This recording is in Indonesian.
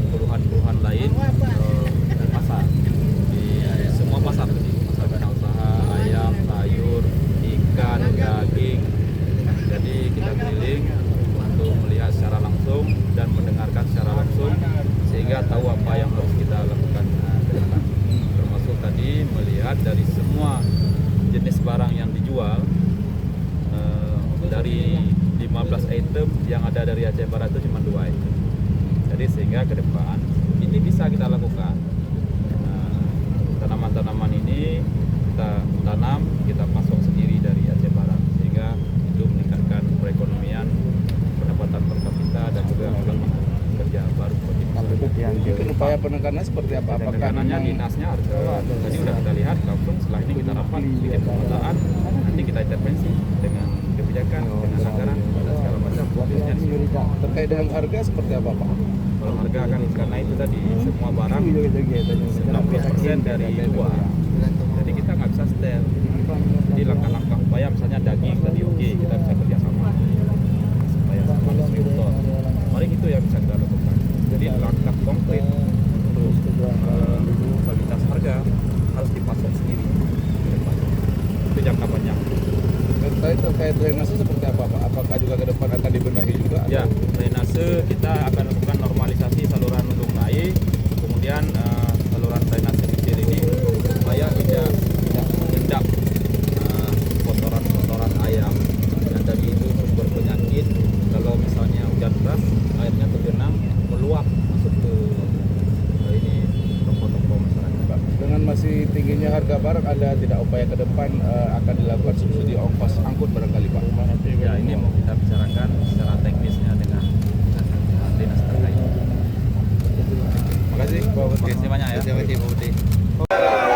dan keluhan-keluhan lain di pasar, di semua pasar, pasar bina usaha, ayam, sayur, ikan, daging. Jadi kita keliling untuk melihat secara langsung dan mendengarkan secara langsung sehingga tahu apa yang harus kita lakukan ke depan. Termasuk tadi melihat dari semua jenis barang yang dijual, dari 15 item yang ada dari Aceh Barat itu cuma 2 item. Jadi sehingga ke depan ini bisa kita lakukan. Tanaman-tanaman ini kita tanam, kita pasok sendiri dari Aceh Barat sehingga itu meningkatkan perekonomian, pendapatan per kapita dan juga lapangan kerja baru bagi masyarakat. Mungkin upaya penekanannya seperti apa? Apakah Penekanannya dinasnya harus tadi udah kita lihat langsung setelah ini kita rapat bikin pemetaan, nanti kita intervensi dengan kebijakan, dengan anggaran dan segala macam. Fokusnya di situ. terkait dengan harga seperti apa Pak? Kalau harga kan karena itu tadi semua barang 90% dari luar, jadi kita nggak bisa setel. Jadi langkah-langkah upaya misalnya daging tadi oke, kita bisa kerjasama supaya sama distributor. Mari itu yang bisa kita lakukan. Jadi langkah konkret untuk stabilitas harga harus dipasok sendiri. Itu jangka panjang. Terkait drainase seperti apa Pak? Apakah juga ke depan akan dibenahi juga? Ya, drainase kita akan lakukan normalisasi saluran lubung air, kemudian saluran drainase kecil ini supaya tidak mengendap kotoran-kotoran ayam yang tadi itu sumber penyakit. Kalau misalnya hujan deras, airnya tergenang meluap masuk ke ini toko-toko masyarakat. Pak, dengan masih tingginya harga barang, ada tidak upaya ke depan akan dilakukan subsidi ongkos angkut barangkali Pak? Ya, ini mau kita bicarakan secara teknisnya dengan dinas terkait. Terima kasih Pak Bupati. Terima kasih banyak ya.